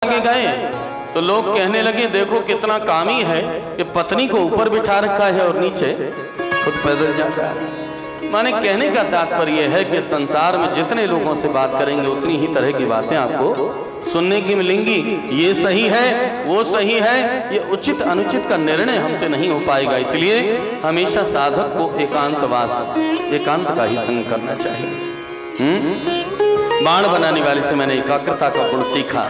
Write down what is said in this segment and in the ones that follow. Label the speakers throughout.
Speaker 1: आगे गए तो लोग कहने लगे देखो कितना कामी है कि पत्नी को ऊपर बिठा रखा है और नीचे खुद पैदल जाता है। माने कहने का तात्पर्य है कि संसार में जितने लोगों से बात करेंगे उतनी ही तरह की बातें आपको सुनने की मिलेंगी। ये सही है, वो सही है, ये उचित अनुचित का निर्णय हमसे नहीं हो पाएगा। इसलिए हमेशा साधक को एकांतवास, एकांत का ही संग करना चाहिए। बाण बनाने वाले से मैंने एकाग्रता का गुण सीखा।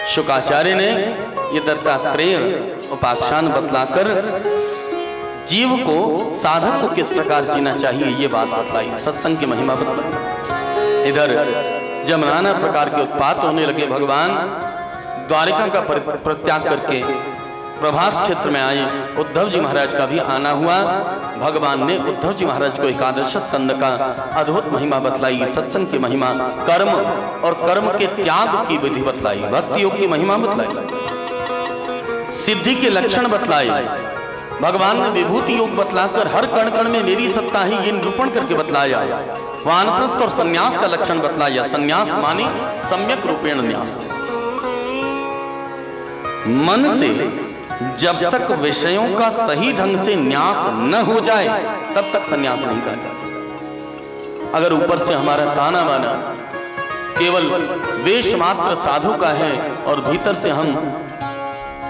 Speaker 1: शुकाचार्य ने ये दत्तात्रेय उपाख्यान बतलाकर जीव को, साधक को किस प्रकार जीना चाहिए ये बात बतलाई, सत्संग की महिमा बतलाई। इधर जब नाना प्रकार के उत्पात होने लगे, भगवान द्वारिका का परित्याग करके प्रभास क्षेत्र में आए। उद्धव जी महाराज का भी आना हुआ। भगवान ने उद्धव जी महाराज को एकादश स्कंद का अद्भुत महिमा बतलाई, सत्संग की महिमा, कर्म और कर्म के त्याग की विधि बतलाई, भक्ति योग की महिमा बतलाई, सिद्धि के लक्षण बतलाए। भगवान ने विभूति योग बतलाकर हर कण कण में मेरी सत्ता है ये निरूपण करके बतलाया। वानप्रस्थ और संन्यास का लक्षण बतलाया। संन्यास माने सम्यक रूपेण न्यास। मन से जब तक विषयों का सही ढंग से न्यास न हो जाए तब तक संन्यास नहीं कहा जा सकता। अगर ऊपर से हमारा ताना बाना केवल वेश मात्र साधु का है और भीतर से हम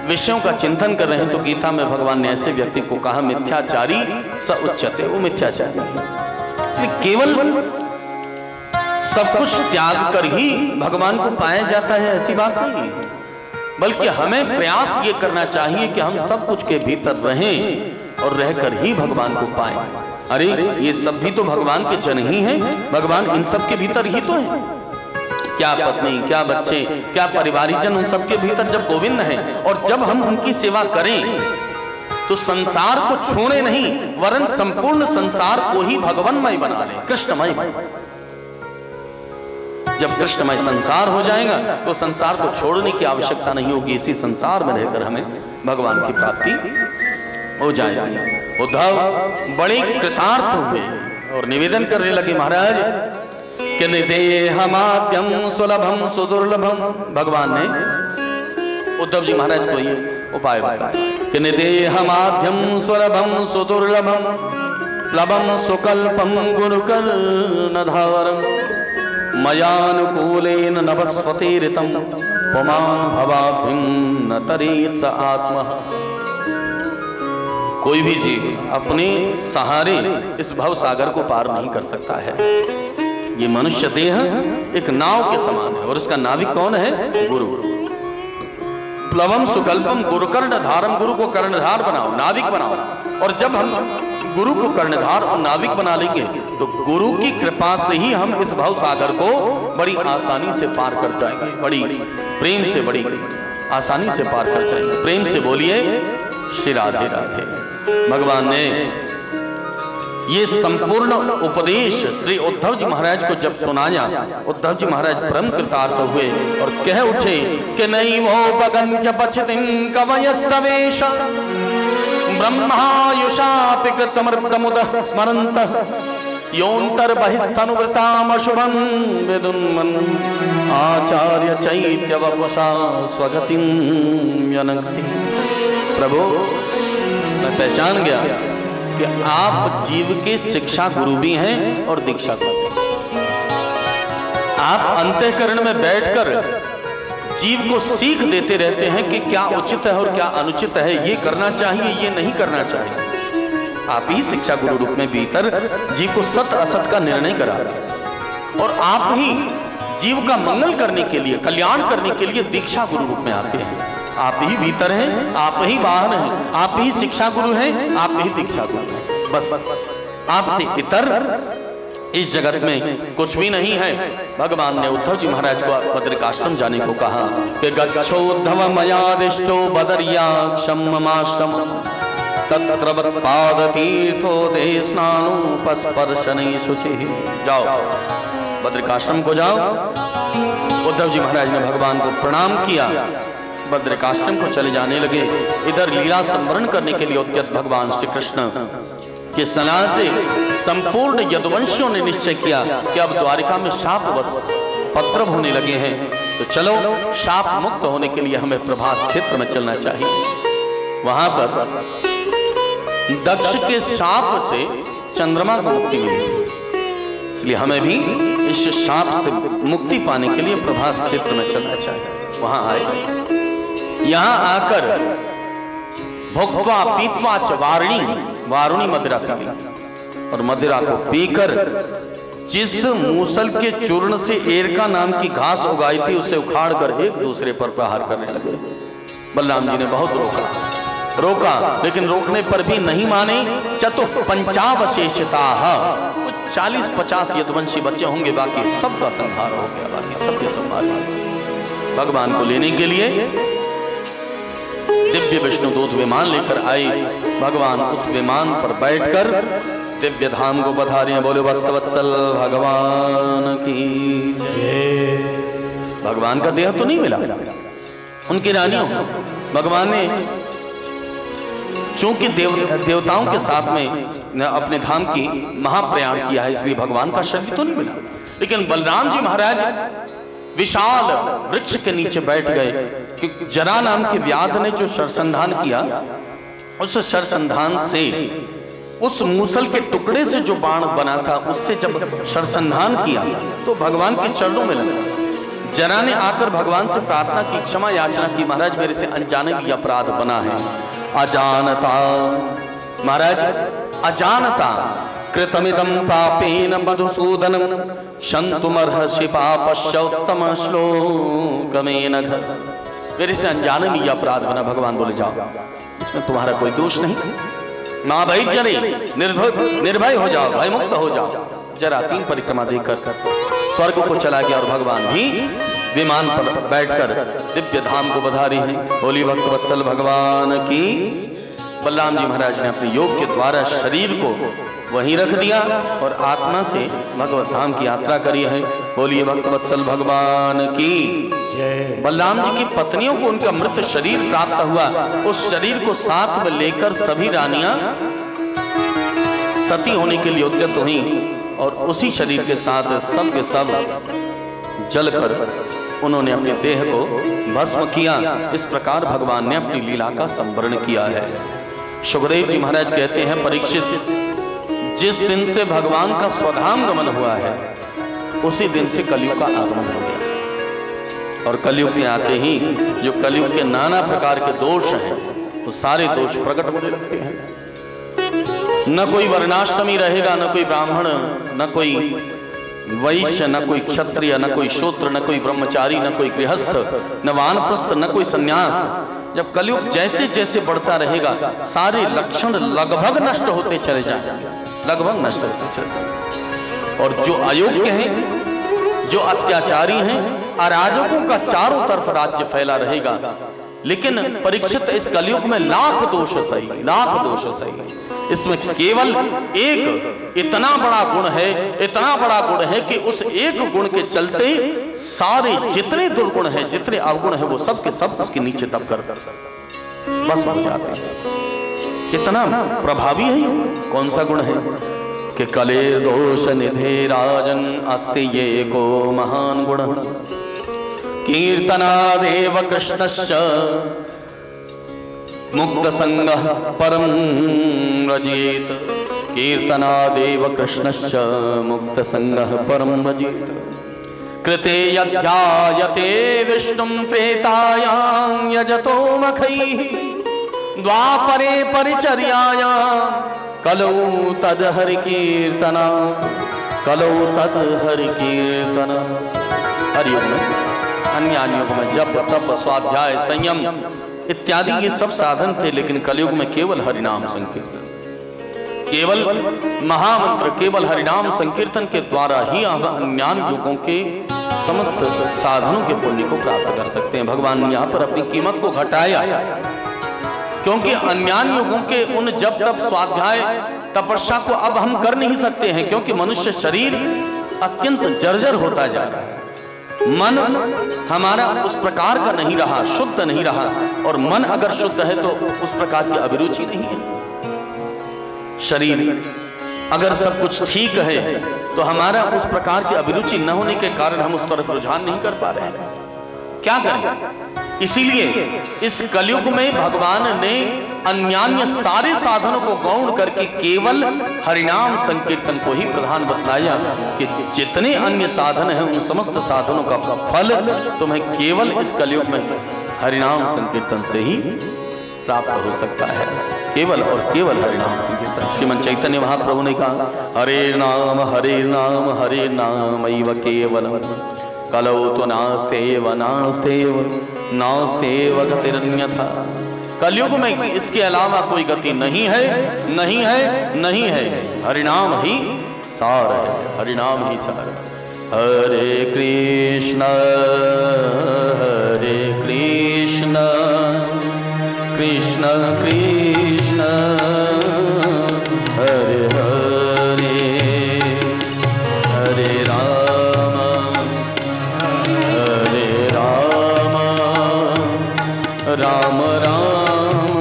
Speaker 1: विषयों का चिंतन कर रहे हैं, तो गीता में भगवान ने ऐसे व्यक्ति को कहा मिथ्याचारी स उच्यते, वो मिथ्याचारी है। इसलिए केवल सब कुछ त्याग कर ही भगवान को पाया जाता है ऐसी बात नहीं है, बल्कि हमें प्रयास ये करना चाहिए कि हम सब कुछ के भीतर रहें और रहकर ही भगवान को पाएं। अरे ये सब भी तो भगवान के जन ही हैं, भगवान इन सब के भीतर ही तो है। क्या पत्नी, क्या बच्चे, क्या परिवारीजन, उन सब के भीतर जब गोविंद हैं और जब हम उनकी सेवा करें तो संसार को छोड़े नहीं वरन संपूर्ण संसार को ही भगवानमय बना ले, कृष्णमय। जब कृष्णमय संसार हो जाएगा तो संसार को छोड़ने की आवश्यकता नहीं होगी। इसी संसार में रहकर हमें भगवान की प्राप्ति हो जाएगी। उद्धव बड़े कृतार्थ हुए और निवेदन करने लगे, महाराज कि निदेहमाद्यम सुलभम सुदुर्लभम। भगवान ने उद्धव जी महाराज को ये उपाय बताया कि निदेहमाद्यम सुलभम सुदुर्लभम प्लवम सुकल्पम गुरुकर्णधारम मयानुकूलेन नभस्वतीरितं पुमान् भवाभिन्न तरेत् स आत्मा। कोई भी जीव अपने सहारे इस भव सागर को पार नहीं कर सकता है। ये मनुष्य देह एक नाव के समान है और इसका नाविक कौन है? गुरु। प्लवम सुकल्पम गुरुकर्णधारम, गुरु को कर्णधार बनाओ, नाविक बनाओ। और जब हम गुरु को कर्णधार और नाविक बना लेंगे तो गुरु की कृपा से ही हम इस भव सागर को बड़ी आसानी से पार कर जाएंगे, बड़ी प्रेम से, बड़ी आसानी से पार कर जाएंगे। प्रेम से बोलिए श्री राधे राधे। भगवान ने ये संपूर्ण उपदेश श्री उद्धव जी महाराज को जब सुनाया, उद्धव जी महाराज परम कृतार्थ हुए और कह उठे कि नहीं वो बगन पछतिं कवयस्तवेश ब्रह्मायुषापि कृतमर्दमुदः स्मरन्तः योऽन्तर्बहिस्तनुवृतामशुभं विदुन्मन् आचार्य चैत्य वपुषा स्वगतिं यनक्ति। प्रभु मैं पहचान गया कि आप जीव के शिक्षा गुरु भी हैं और दीक्षा गुरु। आप अंतःकरण में बैठकर जीव को सीख देते रहते हैं कि क्या उचित है और क्या अनुचित है, ये करना चाहिए, ये नहीं करना चाहिए। आप ही शिक्षा गुरु रूप में भीतर जीव को सत असत का निर्णय कराते हैं और आप ही जीव का मंगल करने के लिए, कल्याण करने के लिए दीक्षा गुरु रूप में आते हैं। आप ही भीतर हैं, आप ही बाहर हैं, आप ही शिक्षा गुरु हैं, आप ही दीक्षा गुरु हैं। बस आपसे इतर इस जगत में कुछ भी नहीं है। भगवान ने उद्धव जी महाराज को बद्रिकाश्रम जाने को कहा कि गच्छोद्धव मयादिष्टो बदर्याक्षम ममाश्रम तत्र पादतीर्थो ते स्नानोपस्पर्शने शुचिः। जाओ बद्रिकाश्रम को जाओ। उद्धव जी महाराज ने भगवान को प्रणाम किया, बद्रिकाश्रम को चले जाने लगे। इधर लीला संवरण करने के लिए उद्यत भगवान श्री कृष्ण की सलाह से संपूर्ण यदुवंशियों ने निश्चय किया कि अब द्वारिका में शापवश उपद्रव होने लगे हैं। तो चलो शाप मुक्त होने के लिए हमें प्रभास क्षेत्र में चलना चाहिए। वहां पर दक्ष के शाप से चंद्रमा को मुक्ति मिली थी, इसलिए हमें भी इस शाप से मुक्ति पाने के लिए प्रभास क्षेत्र में चलना चाहिए। वहां आए, यहां आकर भोक्त्वा पीत्वा च वारुणी मदिरा पी, और मदिरा को पीकर जिस मूसल के चूर्ण से एरका नाम की घास उगाई थी उसे उखाड़कर एक दूसरे पर प्रहार करने लगे। बलराम जी ने बहुत रोका, लेकिन रोकने पर भी नहीं माने। चतुः पंचावशेषता, कुछ 40-50 यदुवंशी बच्चे होंगे, बाकी सबका संहार हो गया, बाकी सबके संहार। भगवान को लेने के लिए दिव्य विष्णु दूत विमान लेकर आए। भगवान उस विमान पर बैठकर दिव्य धाम को पधारे। बोले भक्तवत्सल भगवान की जय। भगवान का देह तो नहीं मिला, उनकी रानियों भगवान ने चूंकि देवताओं के साथ में अपने धाम की महाप्रयाण किया है, इसलिए भगवान का शरीर तो नहीं मिला। लेकिन बलराम जी महाराज विशाल वृक्ष के नीचे बैठ गए, क्योंकि जरा नाम के व्याध ने जो शरसंधान किया, उस शरसंधान से उस मूसल के टुकड़े से जो बाण बना था, उससे जब शरसंधान किया तो भगवान के चरणों में लगा। जरा ने आकर भगवान से प्रार्थना की, क्षमा याचना की, महाराज मेरे से अनजाने भी अपराध बना है। अजानता महाराज, अजानता कृतमिदं पापेन मधुसूदनम क्षन्तुमर्हसि पापश्चोत्तम श्लोकमेन। मेरे से अनजाने भी अपराध बना। भगवान बोले जाओ, इसमें तुम्हारा कोई दोष नहीं, मां भाई जरे निर्भय हो जाओ, भय मुक्त हो जाओ। जरा 3 परिक्रमा देकर स्वर्ग को चला गया और भगवान भी विमान पर बैठकर दिव्य धाम को पधारे हैं। बोली भक्तवत्सल भगवान की। बलराम जी महाराज ने अपने योग के द्वारा शरीर को वहीं रख दिया और आत्मा से भगवत धाम की यात्रा करी है। बोलिए भक्तवत्सल भगवान की। बलराम जी की पत्नियों को उनका मृत शरीर प्राप्त हुआ, उस शरीर को साथ में लेकर सभी रानियां सती होने के लिए उद्यत हुई और उसी शरीर के साथ सब के सब जलकर उन्होंने अपने देह को भस्म किया। इस प्रकार भगवान ने अपनी लीला का संवरण किया है। सुखदेव जी महाराज कहते हैं, परीक्षित, जिस दिन से भगवान का स्वधाम गमन हुआ है उसी दिन से कलयुग का आगमन हो गया। और कलयुग में आते ही जो कलयुग के नाना प्रकार के दोष हैं, तो सारे दोष प्रकट होने लगते हैं। न कोई वर्णाश्रमी रहेगा, न कोई ब्राह्मण, न कोई वैश्य, न कोई क्षत्रिय, न कोई शूद्र, न कोई ब्रह्मचारी, न कोई गृहस्थ, न वानप्रस्थ, न कोई सन्यास। जब कलयुग जैसे जैसे बढ़ता रहेगा, सारे लक्षण लगभग नष्ट होते चले जाएंगे, लगभग नष्ट होते चले जाएंगे। और जो अयोग्य हैं, जो अत्याचारी हैं, अराजकों का चारों तरफ राज्य फैला रहेगा। लेकिन परीक्षित, इस कलयुग में लाख दोष सही, लाख दोष सही, इसमें केवल एक इतना बड़ा गुण है, इतना बड़ा गुण है कि उस एक गुण के चलते सारे जितने दुर्गुण हैं, जितने अवगुण हैं, वो सब के सब उसके नीचे दब कर बस हो जाते हैं। इतना प्रभावी है। कौन सा गुण है कि कलेर दोष निधे राजन अस्ति ये को महान गुण कीर्तनादेव कृष्णस्य मुक्त संग परम रजेत। कीर्तनादेव कृष्णस्य मुक्त संग परम रजेत। कृते यध्यायते विष्णुं त्रेतायां यजतो मखैः द्वापरे परिचर्यायां कलौ तद हरि कीर्तना, कलौ तद हरि कीर्तना। हरियुग में, अन्य युग में जप तप स्वाध्याय संयम इत्यादि ये सब साधन थे, लेकिन कलयुग में केवल हरिनाम संकीर्तन, केवल महामंत्र, केवल हरिनाम संकीर्तन के द्वारा ही हम अन्य युगों के समस्त साधनों के पुण्य को प्राप्त कर सकते हैं। भगवान ने यहाँ पर अपनी कीमत को घटाया, क्योंकि अन्य युगों के उन जब तप स्वाध्याय तपस्या को अब हम कर नहीं सकते हैं, क्योंकि मनुष्य शरीर अत्यंत जर्जर होता जा रहा है। मन हमारा उस प्रकार का नहीं रहा, शुद्ध नहीं रहा, और मन अगर शुद्ध है तो उस प्रकार की अभिरुचि नहीं है। शरीर अगर सब कुछ ठीक है तो हमारा उस प्रकार की अभिरुचि न होने के कारण हम उस तरफ रुझान नहीं कर पा रहे हैं। क्या करें। इसीलिए इस कलयुग में भगवान ने अन्यान्य सारे साधनों को गौण करके केवल हरिनाम संकीर्तन को ही प्रधान बतलाया कि जितने अन्य साधन हैं उन समस्त साधनों का फल तुम्हें केवल इस कलयुग में हरिनाम संकीर्तन से ही प्राप्त हो सकता है। केवल और केवल हरिनाम संकीर्तन। श्रीमन चैतन्य महाप्रभु ने कहा हरे नाम हरे नाम एव केवलम कलौ तो नास्तेव नास्तेव नास्तेव गतिरन्यथा। कलयुग में इसके अलावा कोई गति नहीं है, नहीं है, नहीं है। हरिनाम ही सार है, हरिनाम ही सार है। हरे कृष्ण कृष्ण कृष्ण हरे हरे हरे राम राम राम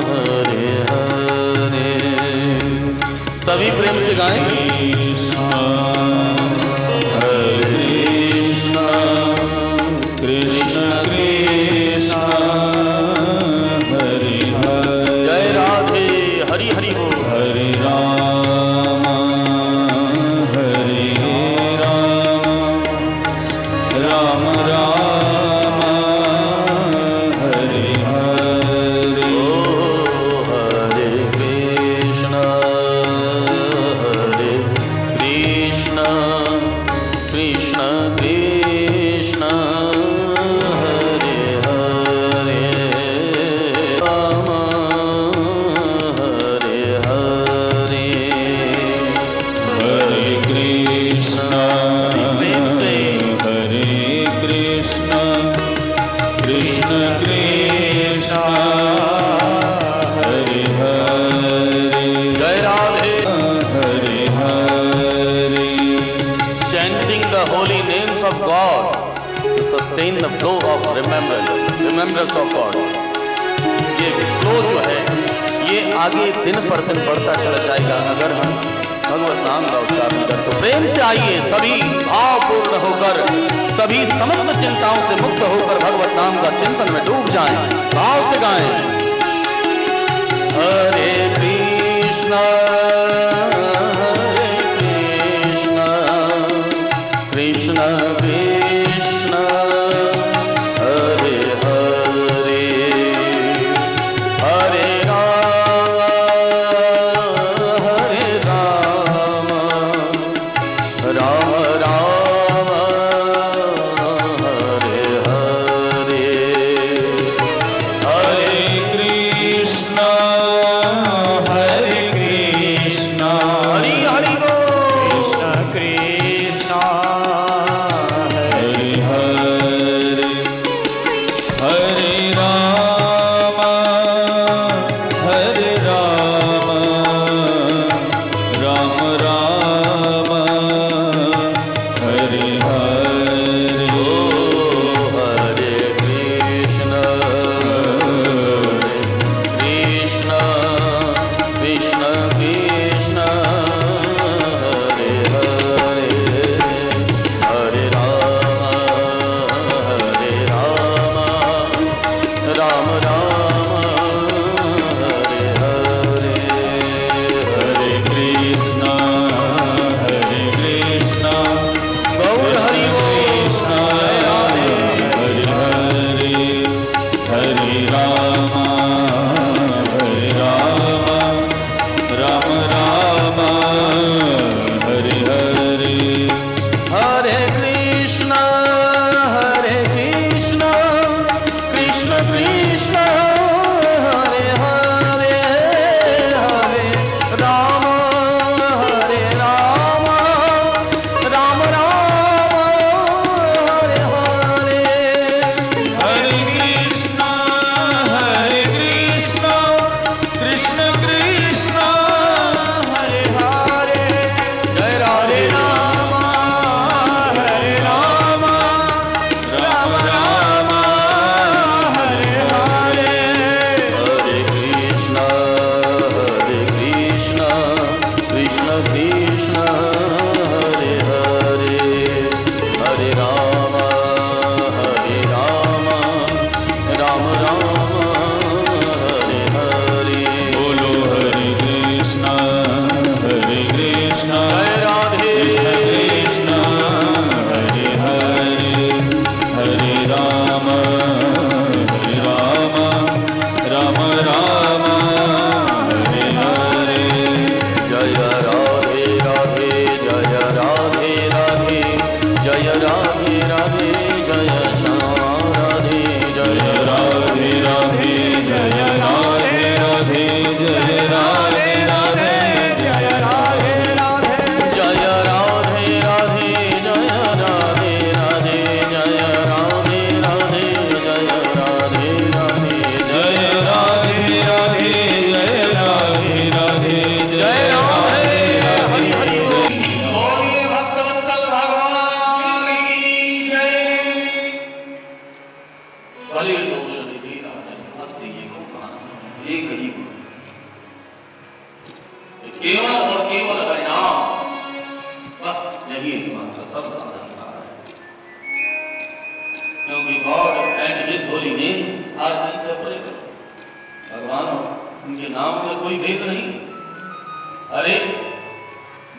Speaker 1: हरे हरे। सभी प्रेम से गाएं। Remembrance of God. ये फ्लो जो है ये आगे दिन पर दिन बढ़ता चला जाएगा अगर हम भगवत नाम का उच्चारण करें। तो प्रेम से आइए सभी भावपूर्ण होकर, सभी समस्त चिंताओं से मुक्त होकर भगवत नाम का चिंतन में डूब जाएं, भाव से गाएं। हरे कृष्ण कृष्ण कृष्ण हरे हरे हरे राम राम राम हरे हरे हरे कृष्ण हरि हरि बोल कृष्ण हरि हरे हरे राम राम राम हरे हरे हरे कृष्ण कृष्ण कृष्ण कृष्ण हरे हरे हरे राम राम राम हरे हरे हरे कृष्ण गौर हरि कृष्ण राधे हरे हरे हरे राम राम राम हरे हरे हरे कृष्ण कृष्ण कृष्ण हरे हरे हरे राम राम राम हरे हरे हरे कृष्ण
Speaker 2: राम हरे राम राम राम हरे हरे।
Speaker 1: जय राधे राधे जय राधे राधे जय राधे राधे जय श्याम राधे जय
Speaker 2: राधे राधे जय राधे राधे जय राधे राधे जय राधे राधे
Speaker 1: जय राधे राधे जय राधे राधे जय राधे राधे जय राधे राधे
Speaker 2: जय राधे राधे जय राधे राधे जय राधे
Speaker 1: हरि हरि
Speaker 3: बोलिए भक्तवत्सल भगवान की जय।
Speaker 1: बलि दोष निधि राजन अस्ति एको प्राण एक ही गुरु। केवल और केवल हरिनाम, बस यही एकमात्र सब संसार है। क्योंकि God and his holy name are inseparable. भगवान उनके नाम में कोई भेद नहीं। अरे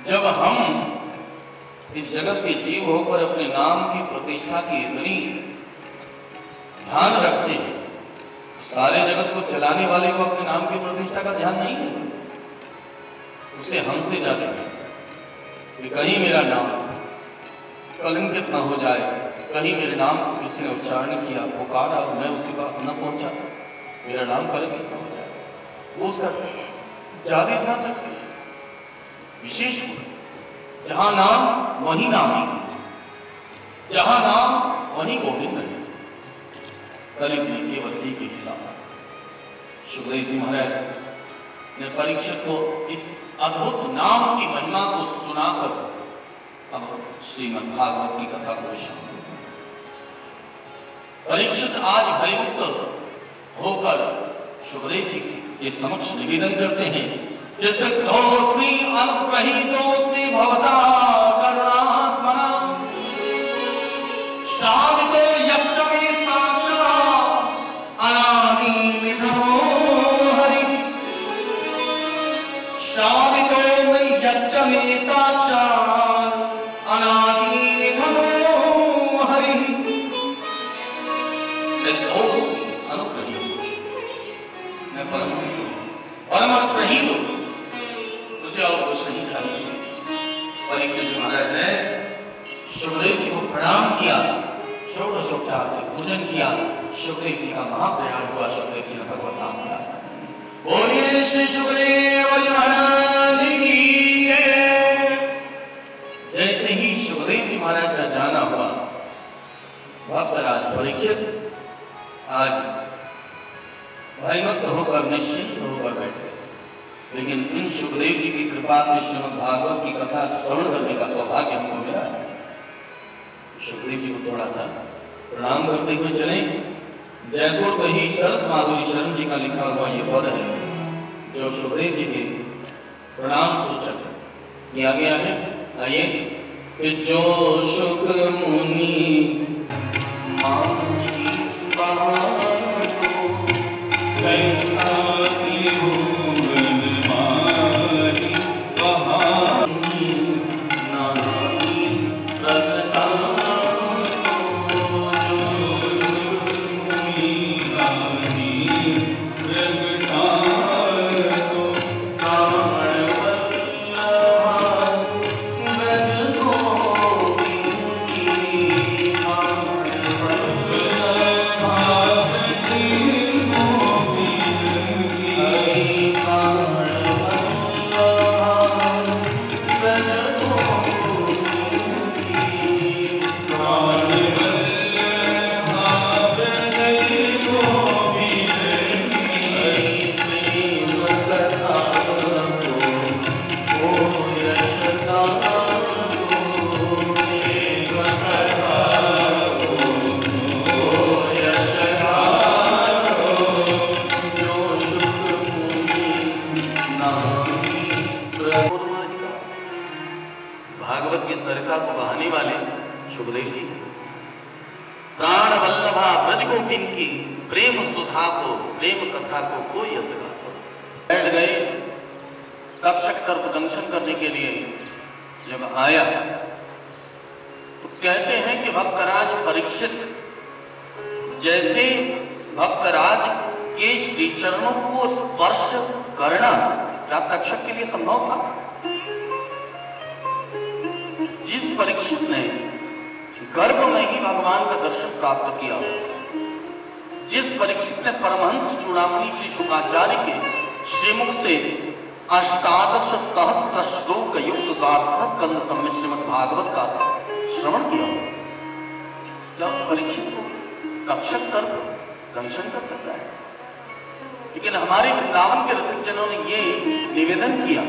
Speaker 1: जब हम इस जगत के जीव होकर अपने नाम की प्रतिष्ठा की इतनी ध्यान रखते हैं, सारे जगत को चलाने वाले को अपने नाम की प्रतिष्ठा का ध्यान नहीं है। उसे हमसे ज्यादा है कि कहीं मेरा नाम कलंकित न हो जाए, कहीं मेरे नाम को किसी ने उच्चारण किया, पुकारा और मैं उसके पास न पहुंचा, मेरा नाम कलंकित न हो जाए, वो उसका ज्यादा ध्यान रखते हैं। विशेष जहां नाम वहीं नामी, जहां नाम वहीं गोविंद है। कलिक में केवल एक ही हिसाब। सुखदेव जी महाराज ने परीक्षित को इस अद्भुत नाम की महिमा को सुनाकर अब श्रीमद् भागवत की कथा को शांत। परीक्षित आज भयमुक्त होकर सुखदेव जी के समक्ष निवेदन करते हैं, जैसे दोस्ती अनुग्रहीतोस्ति भवता करुणात्मना शांतो यच्च मे साक्षात् अनादि निधनो हरि। शांतो यच्च मे साक्षात् अनादि निधनो हरि। दोस्ती अनुग्रहीत, मैं परम अनुग्रहीत हूं, मुझे और कुछ नहीं चाहिए। परीक्षित महाराज ने सुखदेव जी को प्रणाम किया, षोडशोपचार से पूजन किया, सुखदेव जी का महाप्रयाण हुआ, सुखदेव जी ने भगवत नाम किया। बोलिए श्री सुखदेव जी महाराज की जय। जैसे ही सुखदेव जी महाराज का जाना हुआ, भक्तराज परीक्षित आज भयमुक्त होकर निश्चिंत होकर बैठे। लेकिन इन सुखदेव जी की कृपा से श्रीमद् भागवत की कथा श्रवण करने का सौभाग्य हमको मिला है। सुखदेव जी को थोड़ा सा प्रणाम करते हुए चले। जयपुर कही शरद माधुरी शरण जी का लिखा हुआ ये पद है जो सुखदेव जी के प्रणाम सूचक है। किया गया है, आइए कि जो सुख मुनि भागवत की सरिता को बहाने वाले सुखदेव जी, प्राण वल्लभा ब्रज गोपिन की प्रेम सुधा को, प्रेम कथा को कोई असगा तो बैठ गए। तक्षक सर्प दंशन करने के लिए जब आया तो कहते हैं कि भक्तराज परीक्षित जैसे भक्तराज के श्री चरणों को स्पर्श करना क्या तक्षक के लिए संभव था? जिस परीक्षित ने गर्भ में ही भगवान का दर्शन प्राप्त किया, जिस परीक्षित ने परमहंस चूड़ामणि श्री शुकाचार्य के श्रीमुख से अष्टादश सहस्त्र श्लोक युक्त द्वादश स्कंद सम्मिलित श्रीमद् भागवत का श्रवण किया, क्या उस परीक्षित को तक्षक सर्प दंशन कर सकता है? लेकिन हमारे वृंदावन के रसिक जनों ने ये निवेदन किया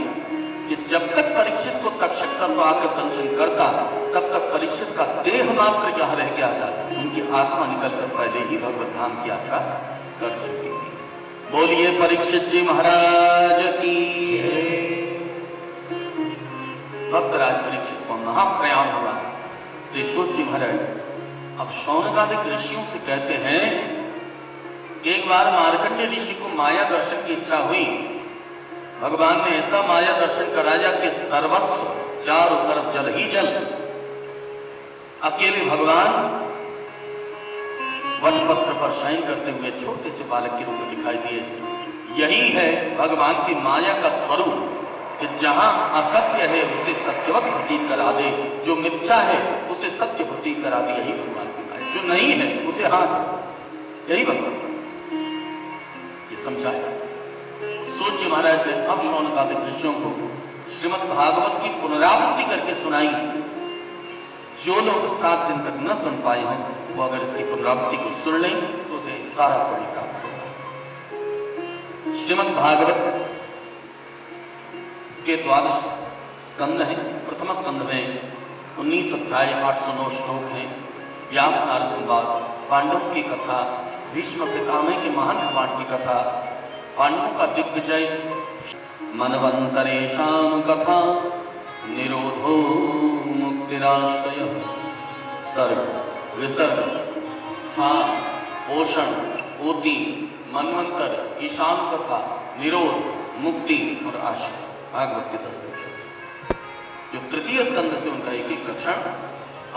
Speaker 1: कि जब तक परीक्षित को तक्षक सर्प आकर दंशन करता, तब तक परीक्षित का देह मात्र यहाँ रह गया था, उनकी आत्मा निकलकर पहले ही भगवत धाम की यात्रा कर चुकी थी। बोलिए परीक्षित जी महाराज की जय। भक्तराज परीक्षित को महाप्रयाण हुआ। श्री सूत जी महाराज अब शौनकादिक ऋषियों से कहते हैं कि एक बार मार्कंडेय ऋषि को माया दर्शन की इच्छा हुई। भगवान ने ऐसा माया दर्शन कराया कि सर्वस्व चारों तरफ जल ही जल। अकेले भगवान वटपत्र पर शयन करते हुए छोटे से बालक के रूप में दिखाई दिए। यही है भगवान की माया का स्वरूप कि जहां असत्य है उसे सत्यवत प्रतीत करा दे, जो मिथ्या है उसे सत्य प्रतीत करा दे। यही भगवान की माया, जो नहीं है उसे हाथ, यही भगवान ये समझाया। सूत जी महाराज ने अब शौनकादिक ऋषियों को श्रीमद् भागवत की पुनरावृत्ति करके सुनाई। जो लोग 7 दिन तक न सुन पाए हैं, वो अगर इसकी पुनरावृत्ति को सुन लें तो सारा पुण्य प्राप्त होगा। श्रीमद् भागवत के 12 स्कंद हैं। प्रथम स्कंद में 19 अध्याय 809 श्लोक हैं। व्यास नारद संवाद, पांडव की कथा, भीष्म पितामह के महान निर्माण की कथा, पांडवों का दिग्विजय, मनवंतरेषां कथा, निरोधो मुक्तिराश्रय, सर्ग विसर्ग, स्थान, पोषण, पोति, मनवंतर, ईशान कथा, निरोध, मुक्ति और आश्रय। भागवत के 10 लक्षण। जो तृतीय स्कंद से उनका एक एक लक्षण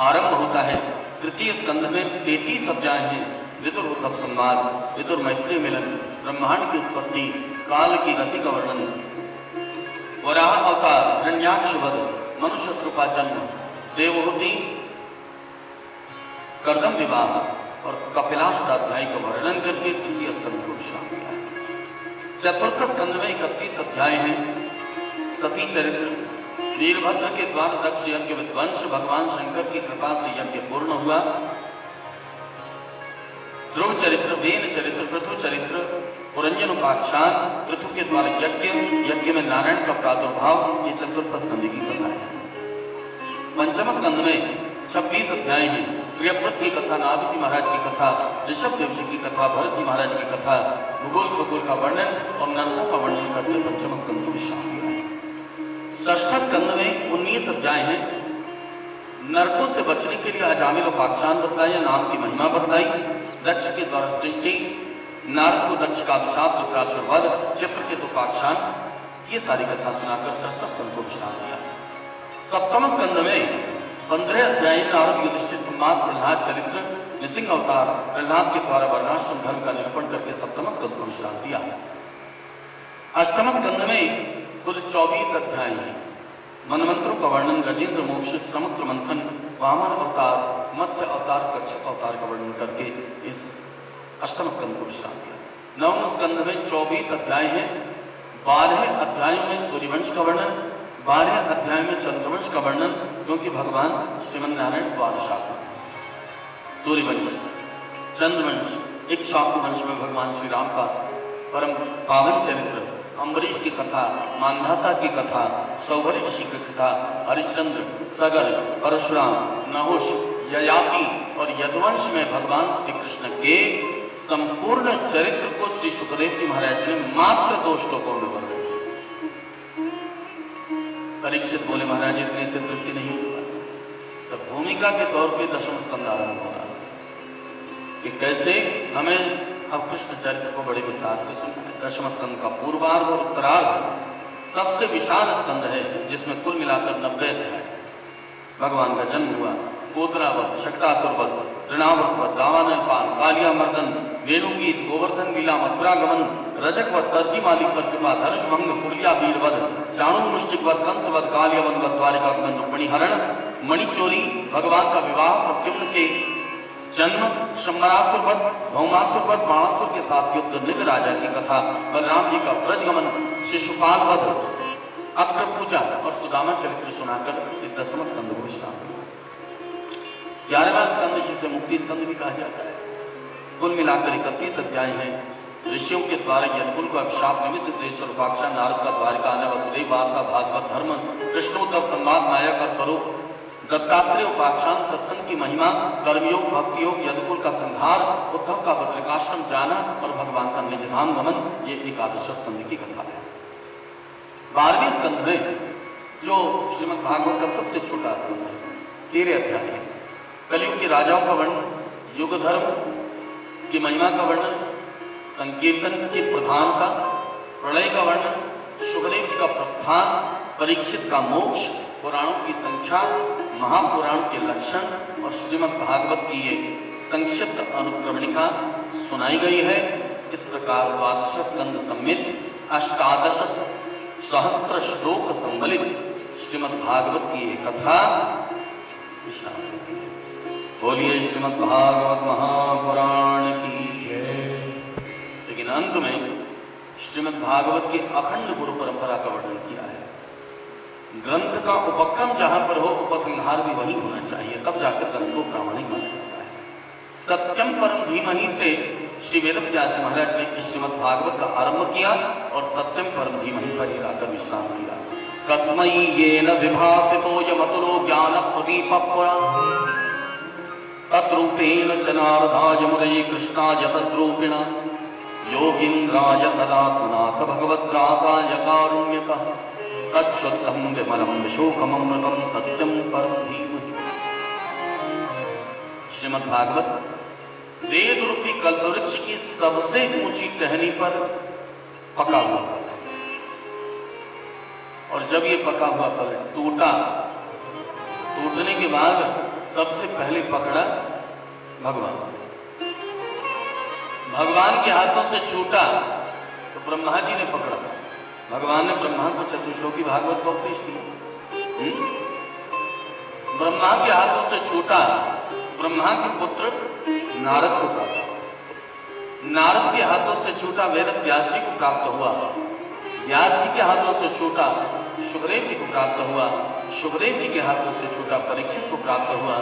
Speaker 1: आरंभ होता है। तृतीय स्कंद में 33 अध्याय हैं। विदुर उद्धव संवाद, विदुर मैत्री मिलन, ब्रह्मांड की उत्पत्ति, काल की गति का वर्णन, वराह अवतार, हिरण्याक्ष वध, मनुष्य का जन्म, देवहूति, कर्दम विवाह और कपिलाष्टाध्याय का वर्णन करके तृतीय स्कंद को विश्राम किया। चतुर्थ स्कंद में 31 अध्याय हैं। सती चरित्र, वीरभद्र के द्वार दक्ष यज्ञ विध्वंस, भगवान शंकर की कृपा से यज्ञ पूर्ण हुआ। ध्रुव चरित्र, वेन चरित्र, पृथु चरित्र, पुरंजन उपाख्यान, पृथु के द्वारा यज्ञ, यज्ञ में नारायण का प्रादुर्भाव, ये चतुर्थ स्कंद की कथा है। पंचम स्कंद में 26 अध्याय हैं। प्रियव्रत की कथा, नाभि जी महाराज की कथा, ऋषभ देव जी की कथा, भरत जी महाराज की कथा, भूगोल खगोल का वर्णन और नरकों का वर्णन करते पंचम स्कंद को विश्राम किया है। षष्ठ स्कंद में 19 अध्याय हैं। नरकों से बचने के लिए अजामिल उपाख्यान बतलाया, नाम की महिमा बतलाई, दक्ष के द्वारा सृष्टि, नारद को दक्ष का अभिशाप, रुद्रासुर, चित्रकेतु उपाख्यान, ये सारी कथा सुनाकर षष्ठ स्कंद को विश्राम दिया। सप्तम स्कंद में 15 अध्याय नारद युधिष्ठिर संवाद, प्रहलाद चरित्र, नृसिंह अवतार, प्रहलाद के द्वारा वर्णाश्रम धर्म का निरूपण करके सप्तम स्कंद को विश्राम दिया। अष्टम स्कंद में कुल 24 अध्याय हैं। मनमंत्रों का वर्णन, गजेंद्र मोक्ष, समुद्र मंथन, वामन अवतार, मत्स्य अवतार, कच्छप अवतार का वर्णन करके इस अष्टम स्कंद को विश्राम दिया। नवम स्कंद में 24 अध्याय हैं। 12 अध्यायों में सूर्यवंश का वर्णन, 12 अध्याय में चंद्रवंश का वर्णन, क्योंकि भगवान श्रीमन नारायण द्वादशात्मा है। सूर्यवंश, चंद्रवंश, इक्ष्वाकु वंश में भगवान श्री राम का परम पावन चरित्र, अम्बरीश की कथा, मानधाता की कथा, सौभरी ऋषि की कथा, हरिश्चंद्र, सगर, परशुराम, नहुष, ययाति और यदुवंश में भगवान श्री कृष्ण के संपूर्ण चरित्र को श्री सुखदेव जी महाराज ने मात्र 2 श्लोकों में वर्णन किया। परीक्षित बोले, महाराज इतने से तृप्ति नहीं हुआ। तो भूमिका के तौर पे दशम स्कंद आरंभ हो रहा है कि कैसे हमें अब कृष्ण चरित्र को बड़े विस्तार से सुनना है। दशम स्कंद का पूर्वार्ध और उत्तरार्ध सबसे विशाल स्कंद है, जिसमें कुल मिलाकर 90 अध्याय। भगवान का जन्म हुआ, पोतरावध, शक्टासुर वध, तृणावत दावानल पान कालिया मर्दन वेणुगीत गोवर्धन लीला मथुरा गमन रजकवत तर्जी मालिक पर कृपा धनुष भंग कुलिया बीड़वध चाणू मुष्टिकवत कंसवत कालियावनवत द्वारिका गमन रुक्मिणी हरण मणिचोरी भगवान का विवाह प्रद्युम्न के जन्म शंबरासुर वध भौमासुर वध बाणासुर के साथ युद्ध निग राजा की कथा बलराम जी का ब्रजगमन शिशुपाल वध अक्र पूजा और सुदामा चरित्र सुनाकर इस 10वां स्कंद को विश्राम दिया। 11वां स्कंद जिसे मुक्ति स्कंद भी कहा जाता है। कुल मिलाकर 31 अध्याय हैं। ऋषियों के द्वारा यदुकुल का अभिशाप निमिषेश्वर उपाख्या नारद का द्वारिका आने वसुदेव वार्ता भागवत धर्म कृष्णोद्धव संवाद माया का स्वरूप दत्तात्रेय उपाख्यान सत्संग की महिमा कर्मयोग भक्ति योग यदुकुल का संहार उद्धव का बद्रिकाश्रम जाना और भगवान का निजधाम गमन ये एकादश स्कंद की कथा है। 12वें स्कंद में जो श्रीमद् भागवत का सबसे छोटा स्कंद है 13 अध्याय है। कलयुग के राजाओं का वर्णन युग धर्म की महिमा का वर्णन संकीर्तन के प्रधान का प्रलय का वर्णन सुखदेव जी का प्रस्थान परीक्षित का मोक्ष पुराणों की संख्या महापुराण के लक्षण और श्रीमद् भागवत की ये संक्षिप्त अनुक्रमणिका सुनाई गई है। इस प्रकार 12 स्कंद समेत 18 सहस्त्र श्लोक संबलित श्रीमद् भागवत की ये कथा विश्राम लेती है। बोलिए श्रीमद् भागवत महापुराण की जय। लेकिन अंत में श्रीमद् भागवत की अखंड गुरु परंपरा का वर्णन किया है। ग्रंथ का उपक्रम जहां पर हो उपसंहार भी वही होना चाहिए, तब जाकर ग्रंथ को प्रामाणिक माना जाता है। सत्यम परम धीमहि से श्री वेदव्यास महाराज ने इस श्रीमद् भागवत का आरंभ किया और सत्यम परम धीमहि पर लाकर विश्राम किया। कस्मै येन विभासितो यमतुलो ज्ञान प्रदीप पुरा तद्रूपेण च नारदाय मुरये कृष्णाय तद्रूपिण योगीन्द्राय तदात्मनाथ भगवद्राताय कारुण्यकः तच्छुद्धं विमलं विशोकममृतं सत्यं परम धीमहि। श्रीमद् भागवत वेद रूपी कल्पवृक्ष की सबसे ऊंची टहनी पर पका हुआ फल है और जब ये पका हुआ फल टूटा, टूटने के बाद सबसे पहले पकड़ा भगवान के हाथों से छूटा तो ब्रह्मा जी ने पकड़ा। भगवान ने ब्रह्मा को चतुश्लोकी भागवत का उपदेश दिया। ब्रह्मा के हाथों से छूटा, ब्रह्मा के पुत्र नारद को प्राप्त हुआ। नारद के हाथों से छूटा वेद व्यास जी को प्राप्त हुआ। व्यास जी के हाथों से छूटा सुखदेव जी को प्राप्त हुआ। सुखदेव जी के हाथों से छूटा परीक्षित को प्राप्त हुआ।